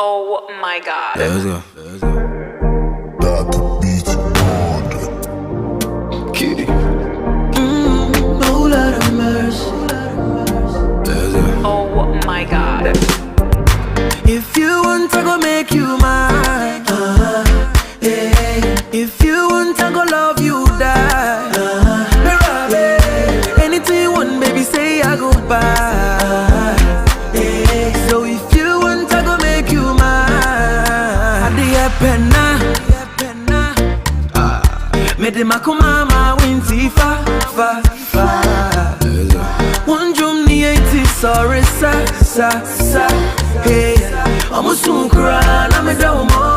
Oh my God. Let's go. That beat God. Kitty. Oh, Lord of mercy. Let's go. Oh my God. If you want, I go make you mine. If you want, I go love you, die. Anything you want, baby, say I go buy. So if you want, I go make you mine. Adia penna, me de makumama winti fa. One drum ni eti sorry sa. Hey, I'm a sunkra na me da mo.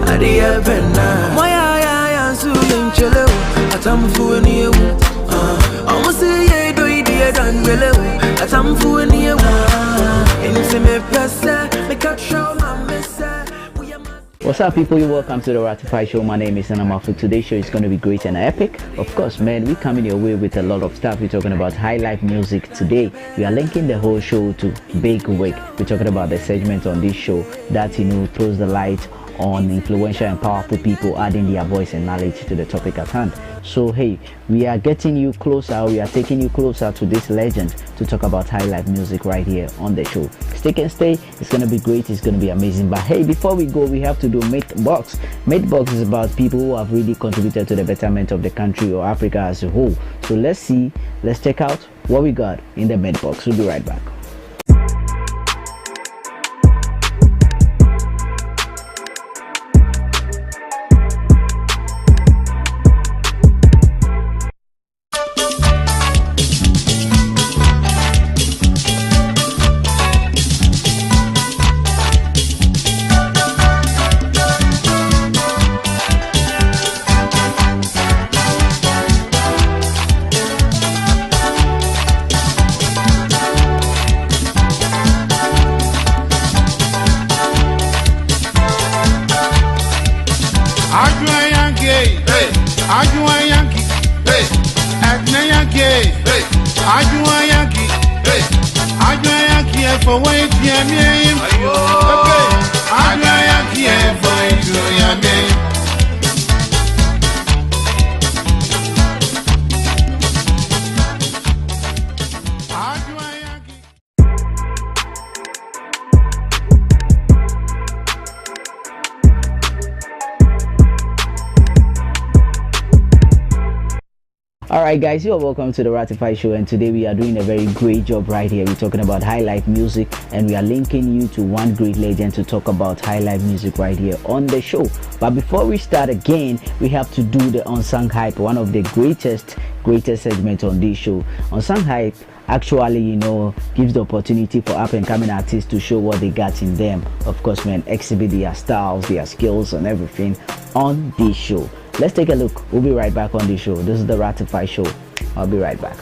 Adia penna, moya ya sulim chelo. Atam fu ni ewu. I'm a say ye do idia dan bele. Atam fu ni ewu. Inti me pesa, me cut show my messa. What's up, people? You're welcome to the Ratified Show. My name is Anamafu. Today's show is going to be great and epic. Of course, man, we're coming your way with a lot of stuff. We're talking about high life music today. We are linking the whole show to Big Wig. We're talking about the segment on this show that, throws the light on influential and powerful people, adding their voice and knowledge to the topic at hand. So hey, we are getting you closer, we are taking you closer to this legend to talk about high life music right here on the show. Stick and stay, it's gonna be great, it's gonna be amazing. But hey, before we go, we have to do Mythbox. Mythbox is about people who have really contributed to the betterment of the country or Africa as a whole. So let's check out what we got in the Mythbox. We'll be right back. Alright guys, you are welcome to the Ratified Show, and today we are doing a very great job right here. We're talking about high life music, and we are linking you to one great legend to talk about high life music right here on the show. But before we start again, we have to do the Unsung Hype, one of the greatest segments on this show. Unsung Hype actually, gives the opportunity for up and coming artists to show what they got in them. Of course, man, exhibit their styles, their skills and everything on this show. Let's take a look. We'll be right back on the show. This is the Ratified Show. I'll be right back.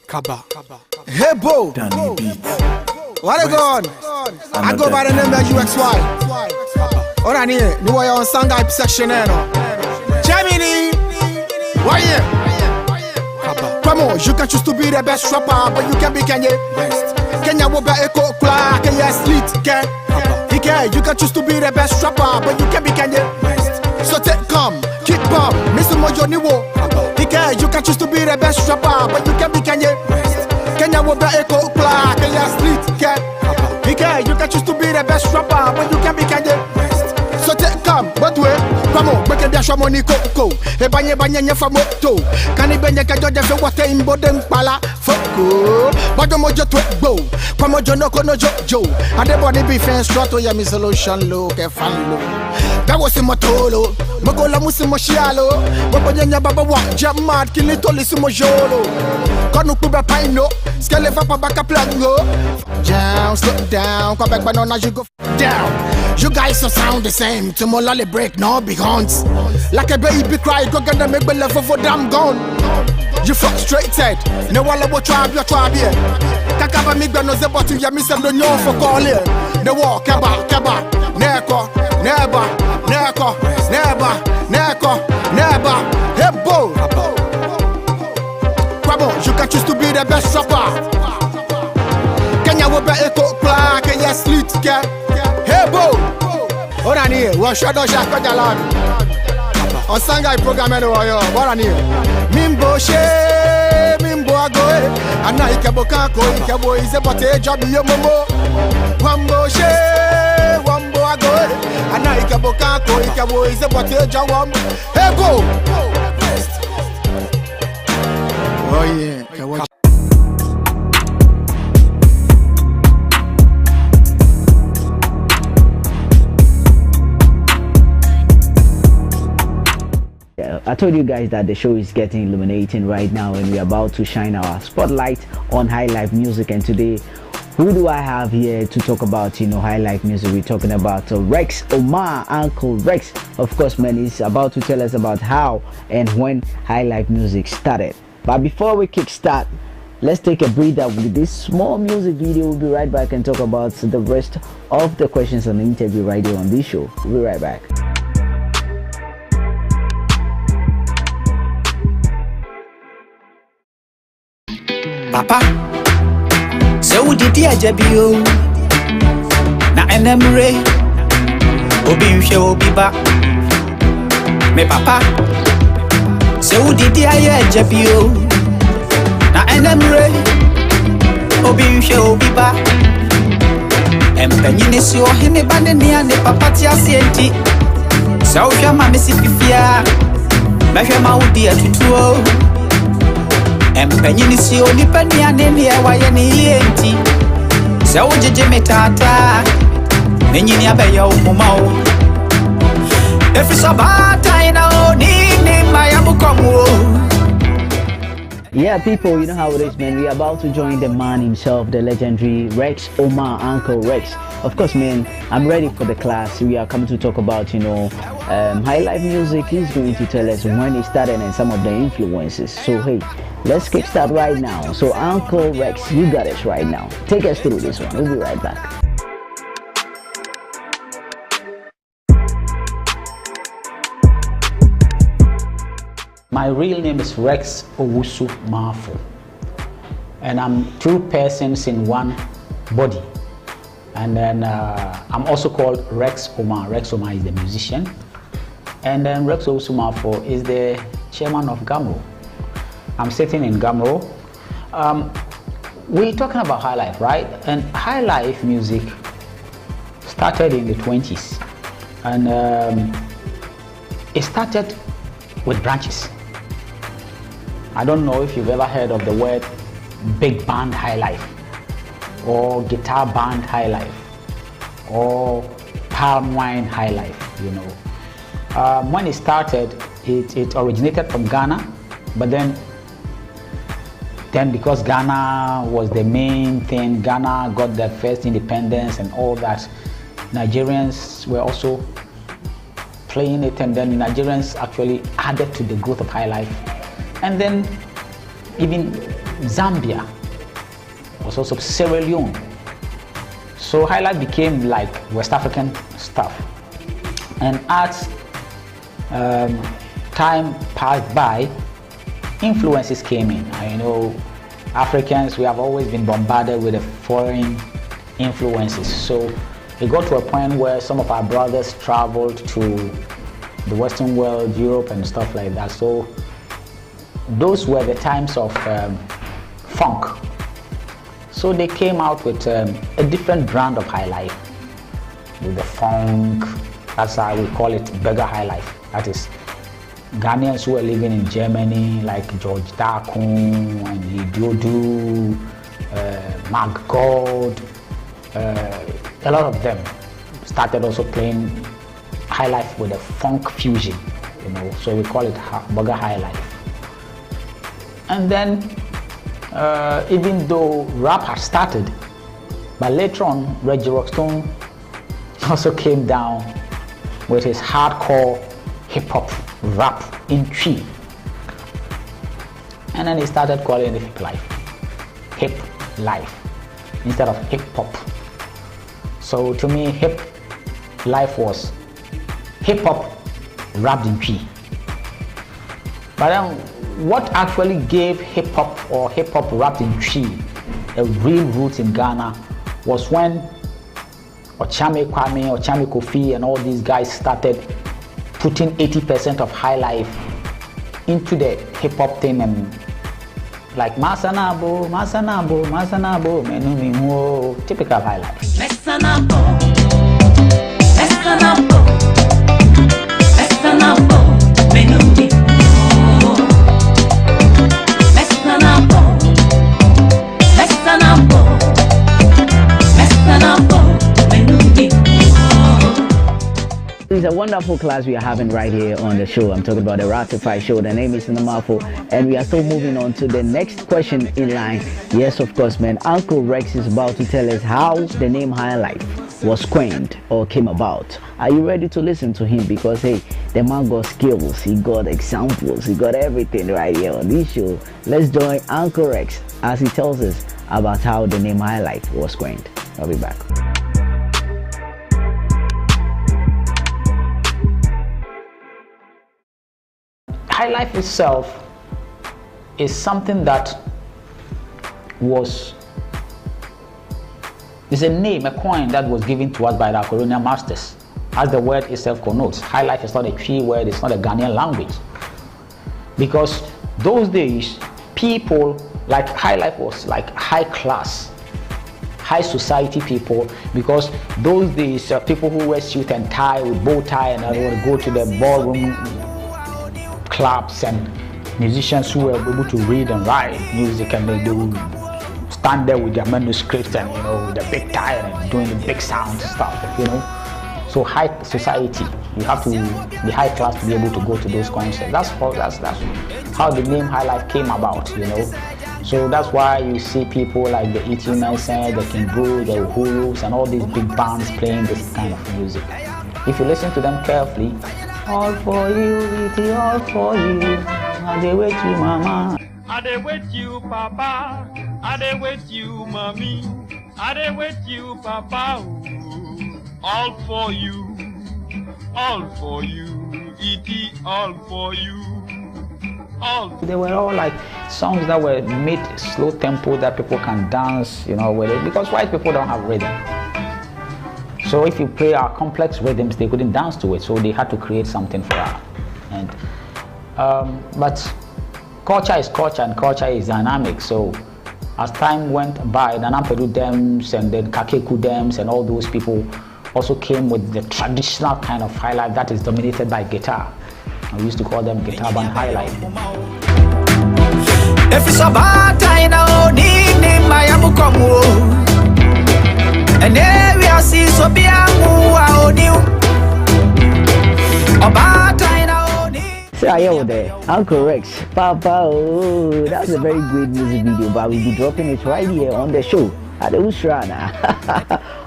Kaba. Hey, Bo. Danny Beat. What are you going? I go by the name of UXY. What I need? You are on Sangha section. Germany. Why here? Come on, you can choose to be the best rapper, but you can be Kanye West. Kenya will be Echo Clark, Kenya Street, you can choose to be the best rapper, but you can be Kanye West. So take come, kick bomb, Mr. Mojo Niwo. You can choose to be the best rapper, but you can be Kanye West. Kenya will be Echo Clark, Kenya Street, you can choose to be the best rapper, but you can be Kanye West. So take come, but wait, come on, make a dash of money coco. A banya for moto. Can he bend a cajon for what in Bodem Pala? Foko, but the mojo to go. Come on, no jojo. And the body be fence, Strato Yami solution, look a fan look. That was in Matolo, Magola Musimo Shialo, Babanya Baba walk, jam mad, kill it all is Mojolo. Konu Kuba Pino, Scaleva Baka Plango. Down, slow down, come back banana, you go down. You guys all sound the same, to Molali break, no big horns. Like a baby cry, go get the make level for damn gone. You frustrated, no one will tribe your tribe here. Kakaba mi gbe no ze bottle ya mi sem no nyo for call it. The war keba neko never hebo. Kwabo, you can choose to be the best rapper. Kenya wo be eko kla Kenya slit ke hebo. Ora ni wo shadow shaka jalan. On Sangai program anyway yo. Ora ni mimbo agoe. Ana ikebo kanko ikebo ize bote job yo momo. Wambo agoe. Ana ikebo kanko ikebo ize bote job wambo. Hebo. Oh yeah. I told you guys that the show is getting illuminating right now and we're about to shine our spotlight on high life music. And today, who do I have here to talk about, high life music? We're talking about Rex Omar, Uncle Rex. Of course, man, he's about to tell us about how and when high life music started. But before we kickstart, let's take a breather with this small music video. We'll be right back and talk about the rest of the questions on the interview right here on this show. We'll be right back. Papa, so did the Ajabio? Na enemre, Obi shall be back. Me papa, so did the Ajabio? Na enemre, Obi shall be back. And Penis, your henny bandania, the papatia senti. So Shama Mississippi, measure my dear to two. Empenyi si oni pania nene ya wayeni yenti. Se ojeje metata menyi ni abeya umumao. Every sabata ina oni ni mayamu komu. Yeah, people, you know how it is, man. We're about to join the man himself, the legendary Rex Omar, Uncle Rex. Of course, man, I'm ready for the class. We are coming to talk about, high life music. He's going to tell us when he started and some of the influences. So, hey, let's kickstart right now. So, Uncle Rex, you got us right now. Take us through this one. We'll be right back. My real name is Rex Owusu Marfo, and I'm two persons in one body. And then I'm also called Rex Omar. Rex Omar is the musician, and then Rex Owusu Marfo is the chairman of Gamro. I'm sitting in Gamro. We're talking about high life, right? And high life music started in the 20s, and it started with branches. I don't know if you've ever heard of the word big band high life, or guitar band high life, or palm wine high life. When it started, it originated from Ghana, but then because Ghana was the main thing, Ghana got their first independence and all that, Nigerians were also playing it, and then the Nigerians actually added to the growth of high life. And then even Zambia was also Sierra Leone. So high life became like West African stuff. And as time passed by, influences came in. Africans, we have always been bombarded with the foreign influences. So it got to a point where some of our brothers traveled to the Western world, Europe and stuff like that. So those were the times of funk. So they came out with a different brand of high life, with the funk. That's how we call it, beggar high life. That is Ghanaians who were living in Germany, like George Dakun and Idiodu, Mark God, a lot of them started also playing high life with a funk fusion, so we call it beggar high life. And then even though rap had started, but later on Reggie Rockstone also came down with his hardcore hip-hop rap in Twi, and then he started calling it hip life. instead of hip hop. So to me, hip life was hip hop wrapped in tree. But then what actually gave hip hop or hip hop wrapped in tree a real root in Ghana was when Ochame Kwame, Ochame Kofi and all these guys started putting 80% of high life into the hip hop thing, and like Masanabo, Masanabo, Masanabo, Menumi, whoa, typical high life. Mesanabo, Mesanabo, Mesanabo, Menumi, Mesanabo, Mesanabo, Mesanabo, Menumi. It's a wonderful class we are having right here on the show. I'm talking about the Ratified Show. The name is Namafo, and we are still moving on to the next question in line. Yes, of course, man. Uncle Rex is about to tell us how the name High Life was coined or came about. Are you ready to listen to him? Because hey, the man got skills, he got examples, he got everything right here on this show. Let's join Uncle Rex as he tells us about how the name High Life was coined. I'll be back. High life itself is something that is a name, a coin that was given to us by the colonial masters. As the word itself connotes, high life is not a tree word, it's not a Ghanaian language. Because those days, people, like high life was like high class, high society people, because those days people who wear suit and tie with bow tie and they would go to the ballroom clubs, and musicians who were able to read and write music, and they would stand there with their manuscripts and the big tie and doing the big sound stuff, So high society, you have to be high class to be able to go to those concerts. That's how the name High Life came about, So that's why you see people like the E.T. Nelson, the King Boo, the Uhurus, and all these big bands playing this kind of music. If you listen to them carefully, all for you, E.T., all for you, I dey wait you, mama. I dey wait you, papa. I dey wait you, mommy. I dey wait you, papa. Ooh. All for you, E.T., all for you. They were all like songs that were made slow tempo that people can dance, with it, because white people don't have rhythm. So if you play our complex rhythms, they couldn't dance to it, so they had to create something for us. And but culture is culture, and culture is dynamic. So as time went by, the Nampedu Dems and then Kakeku Dems and all those people also came with the traditional kind of high life that is dominated by guitar. We used to call them guitar band high life. If it's a bad time now, need my amukamu. And area see so be a new. A bad time now. So are you there? Uncle Rex, Papa, oh, that's a very great music video, but we'll be dropping it right here on the show at the Ushrana.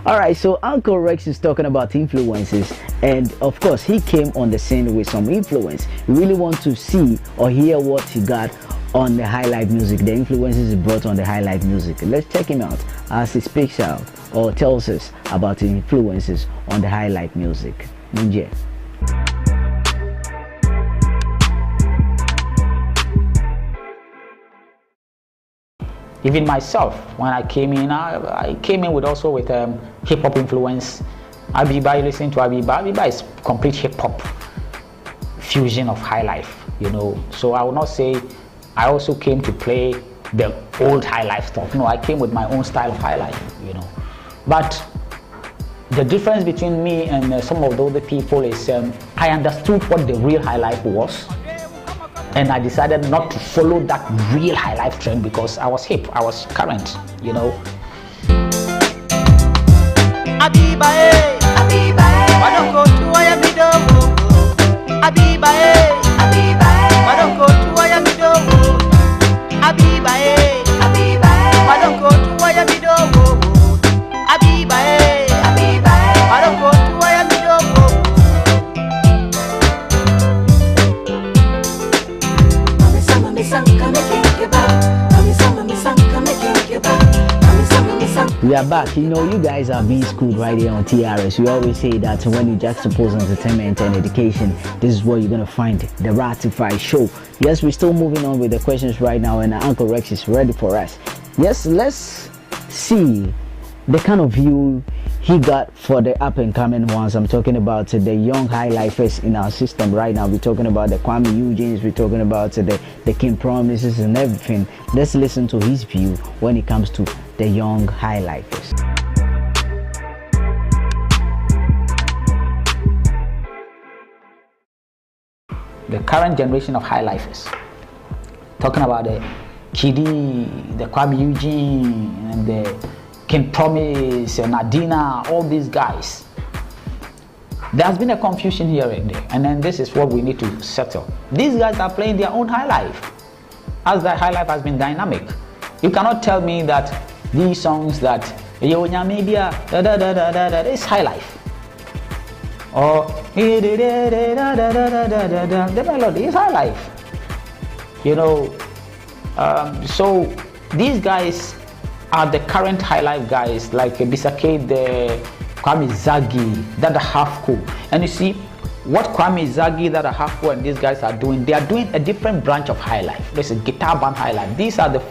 Alright, so Uncle Rex is talking about influences, and of course he came on the scene with some influence. We really want to see or hear what he got on the high life music, the influences he brought on the high life music. Let's check him out as he speaks out or tells us about the influences on the high life music. Ninja. Even myself, when I came in, I came in with hip hop influence. Abiba, you listen to Abiba. Abiba is complete hip hop fusion of high life, So I will not say I also came to play the old high life stuff. No, I came with my own style of high life, But the difference between me and some of the other people is I understood what the real high life was. And I decided not to follow that real high life trend because I was hip, I was current, Abiba, Abiba, why don't go to Ayabido? Abiba, Abiba, why don't go to Ayabido? Abiba, Abiba, why don't go to Ayabido? Abiba, Abiba, why don't go to Ayabido? We are back. You know, you guys are being schooled right here on TRS. We always say that when you juxtapose entertainment and education, this is where you're going to find the Ratified Show. Yes, we're still moving on with the questions right now, and Uncle Rex is ready for us. Yes, let's see the kind of view he got for the up and coming ones. I'm talking about the young high lifers in our system right now. We're talking about the Kwame Eugenes, we're talking about the King Promises and everything. Let's listen to his view when it comes to the young high lifers. The current generation of high lifers, talking about the Kiddy, the Kwame Eugene, and the King Promise and Adina, all these guys. There has been a confusion here and there, and then this is what we need to settle. These guys are playing their own high life, as that high life has been dynamic. You cannot tell me that these songs that media is high life, or the melody is high life. You know, so these guys are the current high life guys, like Bisake, the Kwame Zagi, that are half cool. And you see what Kwame Zagi, that are half cool, and these guys are doing. They are doing a different branch of high life. There's a guitar band high life. These are the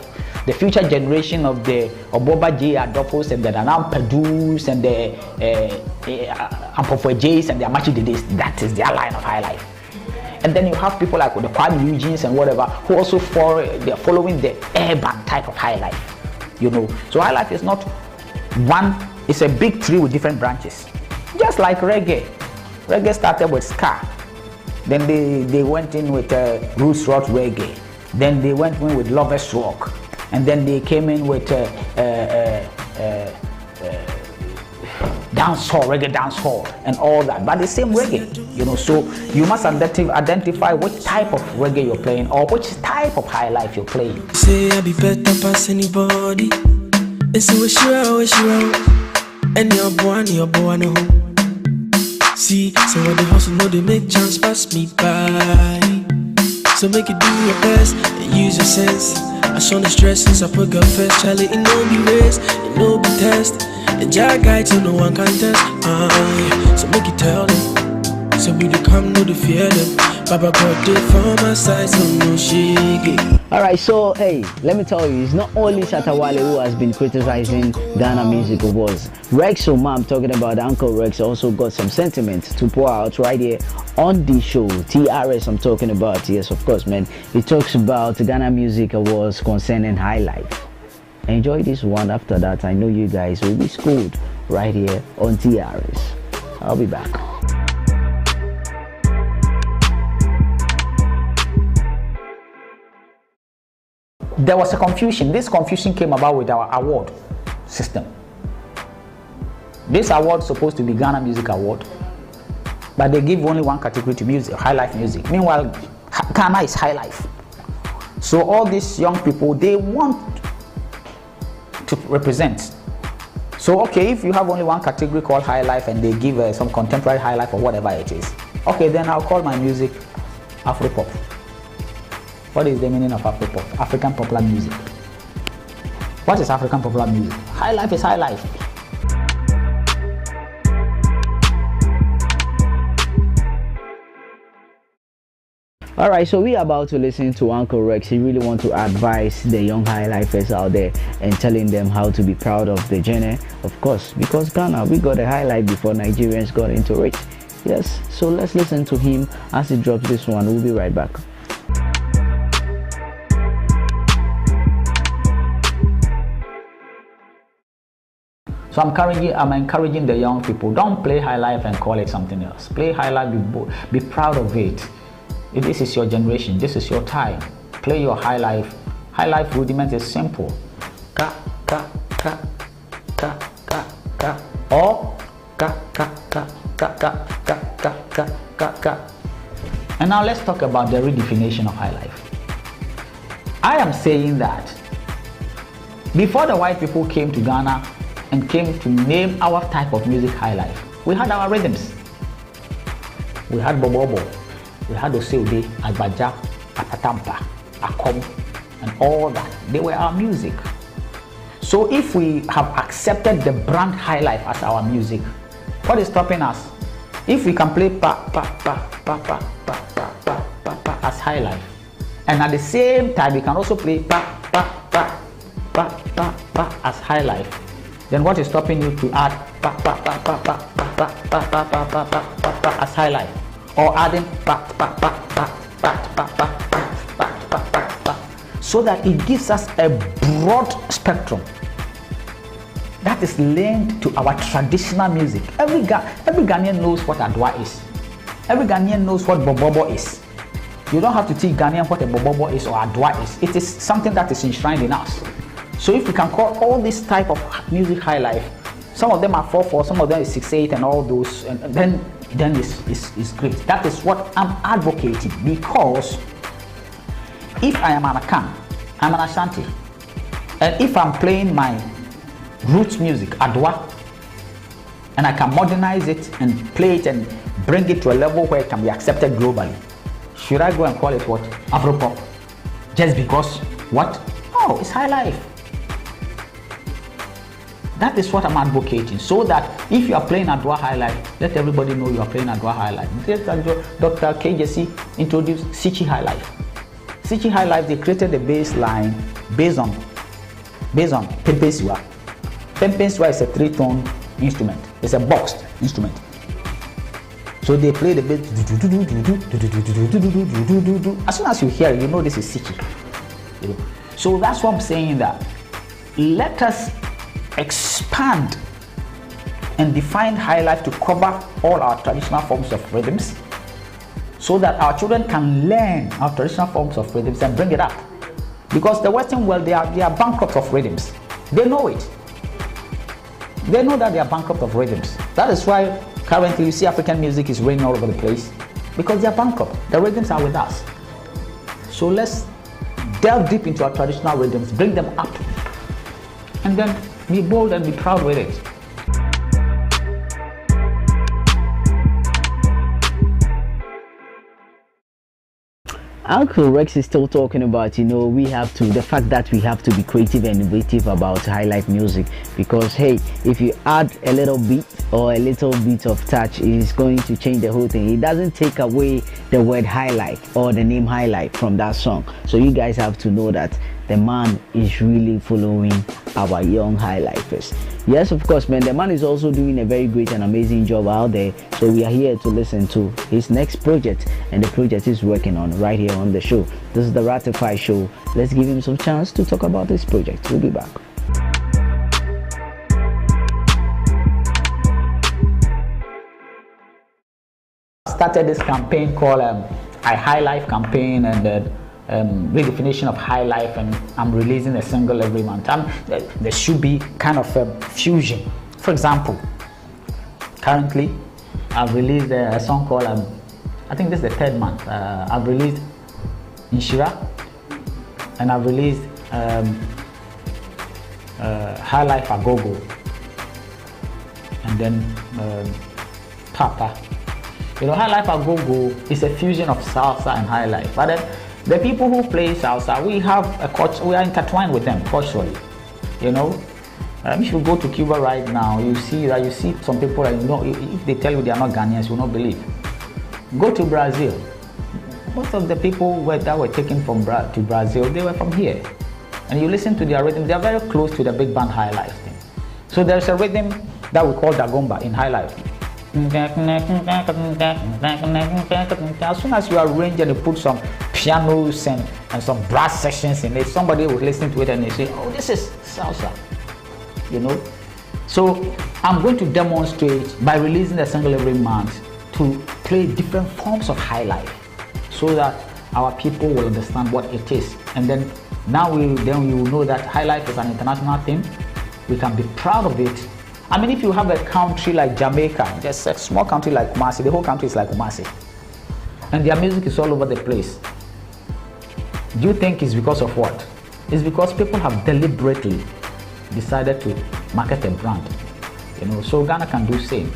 future generation of the Oboba J Adolphos and the Nanam Pedus and the Ampofo J's and the Amachi Dides. That is their line of high life. And then you have people like the Kwame Eugenes and whatever, who also they're following the urban type of high life. You know, so high life is not one, it's a big tree with different branches. Just like reggae. Reggae started with ska. Then they went in with roots rock reggae. Then they went in with lovers rock. And then they came in with dancehall, reggae dancehall, and all that. But the same reggae, you know. So you must identify which type of reggae you're playing or which type of high life you're playing. Say I be better past anybody. They say wish you out, and your boy no. See, so when the hustle know they make chance pass me by. So make it do your best and use your sense. I show the stress since I put God first. Charlie, it no be race, it no be test. And Jah guide so no one can test. Yeah. So make it tell them. So we do come, no the fear them. Baba God did for my side, so no shiggy. Alright, so hey, let me tell you, it's not only Shatawale who has been criticizing Ghana Music Awards. Rex Oma, I'm talking about Uncle Rex, also got some sentiments to pour out right here on the show. TRS I'm talking about, yes of course man. He talks about Ghana Music Awards concerning high life. Enjoy this one. After that, I know you guys will be schooled right here on TRS. I'll be back. There was a confusion. This confusion came about with our award system. This award is supposed to be Ghana Music Award, but they give only one category to music, high life music. Meanwhile, Ghana is high life. So all these young people, they want to represent. So okay, if you have only one category called high life and they give some contemporary high life or whatever it is, okay, then I'll call my music Afropop. What is the meaning of Afropop? African popular music. What is African popular music? High life is high life. Alright, so we are about to listen to Uncle Rex. He really wants to advise the young high lifers out there and telling them how to be proud of the journey. Of course, because Ghana, we got a high life before Nigerians got into it. Yes, so let's listen to him as he drops this one. We'll be right back. So I'm encouraging the young people, don't play high life and call it something else. Play high life, be proud of it. This is your generation, this is your time. Play your high life. High life rudiment is simple. Ka, ka, ka, ka, ka, ka, or ka, ka, ka, ka, ka, ka, ka, ka, ka, ka. And now let's talk about the redefinition of high life. I am saying that before the white people came to Ghana and came to name our type of music high life, we had our rhythms. We had Bobobo, we had Oseode, Agbaja, Atatampa, Akom, and all that. They were our music. So if we have accepted the brand High Life as our music, what is stopping us? If we can play pa pa pa pa pa pa pa pa pa pa as High Life, and at the same time we can also play pa pa pa pa pa pa as High Life, then what is stopping you to add pa pa pa pa pa pa pa pa pa pa pa pa pa as High Life, or adding pa pa pa pa pa pa pa pa pa pa, so that it gives us a broad spectrum that is linked to our traditional music. Every Ghanaian knows what Adwa is. Every Ghanaian knows what Bobobo is. You don't have to teach Ghanaian what a Bobobo is or Adwa is. It is something that is enshrined in us. So if we can call all this type of music High Life, some of them are 4/4, some of them is 6/8, and all those, and then it's great. That is what I'm advocating, because if I am an Akan, I'm an Ashanti, and if I'm playing my roots music, Adwa, and I can modernize it and play it and bring it to a level where it can be accepted globally, should I go and call it what? Afropop? Just because what? Oh, it's High Life. That is what I'm advocating, so that if you are playing Adwa High Life, let everybody know you are playing Adwa High Life. Dr. KJC introduced Sichi High Life. Sichi High Life, they created a bass line based on Pempesiwa. Pempesiwa is a 3-tone instrument. It's a boxed instrument. So they play the bass. As soon as you hear it, you know this is Sichi. So that's what I'm saying, that let us expand and define High Life to cover all our traditional forms of rhythms, so that our children can learn our traditional forms of rhythms and bring it up. Because the Western world, they are bankrupt of rhythms. They know it. They know that they are bankrupt of rhythms. That is why currently you see African music is reigning all over the place, because they are bankrupt. The rhythms are with us. So let's delve deep into our traditional rhythms, bring them up, and then be bold and be proud with it. Uncle Rex is still talking about, the fact that we have to be creative and innovative about High Life music, because hey, if you add a little beat or a little bit of touch, it's going to change the whole thing. It doesn't take away the word High Life or the name High Life from that song. So you guys have to know that the man is really following our young High Lifers. Yes, of course, man, the man is also doing a very great and amazing job out there. So we are here to listen to his next project, and the project he's working on right here on the show. This is the Ratified Show. Let's give him some chance to talk about this project. We'll be back. Started this campaign called High Life campaign, and redefinition of High Life, and I'm releasing a single every month. There should be kind of a fusion. For example, currently I've released a song called I think this is the 3rd month. I've released Inshira, and I've released High Life Agogo, and then Papa. High Life Agogo is a fusion of salsa and High Life, but then the people who play salsa, we have a culture, we are intertwined with them culturally. If you go to Cuba right now, you see some people that if they tell you they are not Ghanaians, you will not believe. Go to Brazil. Most of the people that were taken to Brazil, they were from here. And you listen to their rhythm, they are very close to the big band High Life thing. So there's a rhythm that we call Dagomba in High Life. As soon as you arrange and you put some pianos and some brass sections in it, somebody will listen to it and they say, oh, this is salsa. So I'm going to demonstrate by releasing a single every month to play different forms of High Life, so that our people will understand what it is. And then we will know that High Life is an international thing. We can be proud of it. I mean, if you have a country like Jamaica, just a small country like Kumasi, the whole country is like Kumasi, and their music is all over the place. Do you think it's because of what? It's because people have deliberately decided to market a brand. So Ghana can do same.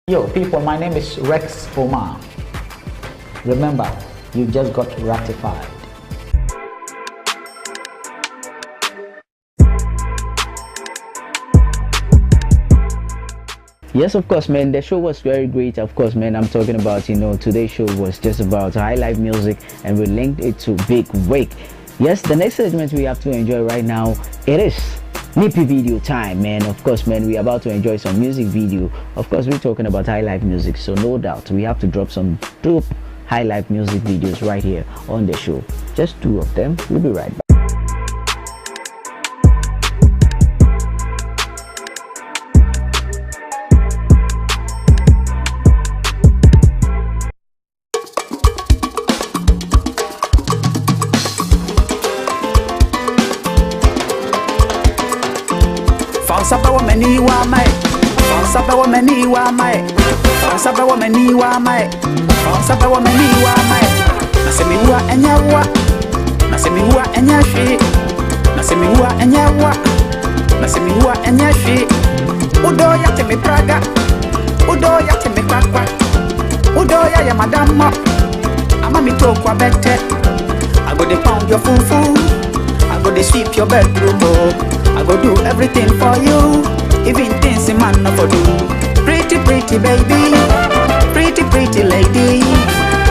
Yo, people, my name is Rex Omar. Remember, you just got ratified. Yes, of course, man. The show was very great. Of course, man. I'm talking about, today's show was just about high life music, and we linked it to Big Wake. Yes, the next segment we have to enjoy right now, it is Nippy video time, man. Of course, man, we're about to enjoy some music video. Of course, we're talking about high life music, so no doubt we have to drop some dope high life music videos right here on the show. Just 2 of them. We'll be right back. Saba wa mani wa mai, saba wa mani wa mai, saba wa mani wa mai, saba wa mani wa mai. Nasemi wa enyawa, nasemi wa enyashi, nasemi wa enyawa, nasemi wa enyashi. Udo ya temi praga, udo ya temi kwakwa, udo ya madamo. Ama mi to kwa bete, I go dey pound your fufu, I go dey sweep your bedroom. I go do everything for you, even things a man not for do. Pretty, pretty baby, pretty, pretty lady.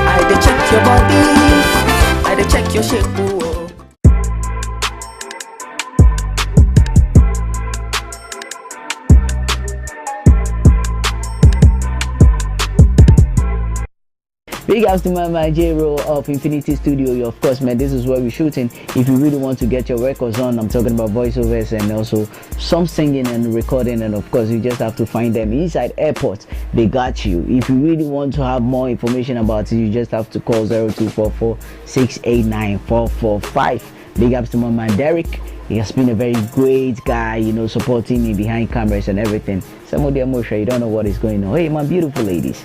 I dey check your body, I dey check your shape. Big ups to my man J-Ro of Infinity Studio. Of course, man, this is where we're shooting. If you really want to get your records on, I'm talking about voiceovers and also some singing and recording, and of course you just have to find them inside airports. They got you. If you really want to have more information about it, you just have to call 0244-689-445. Big ups to my man Derek. He has been a very great guy, supporting me behind cameras and everything. Some of the emotion, you don't know what is going on. Hey, my beautiful ladies.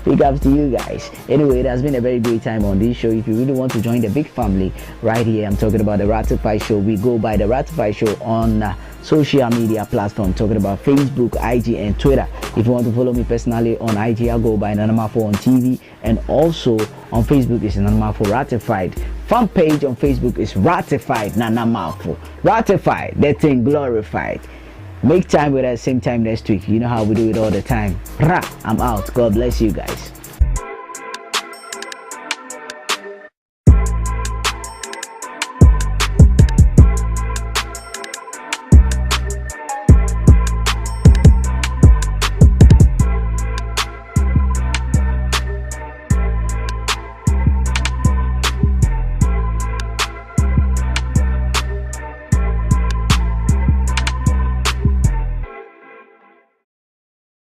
Big ups to you guys. Anyway, it has been a very great time on this show. If you really want to join the big family right here, I'm talking about the Ratified Show. We go by the Ratified Show on social media platform, talking about Facebook, IG, and Twitter. If you want to follow me personally on IG, I'll go by Nanamafo on TV, and also on Facebook is Nanamafo Ratified. Fan page on Facebook is Ratified Nanamafo. Ratified, that thing glorified. Make time with us same time next week. You know how we do it all the time. I'm out. God bless you guys.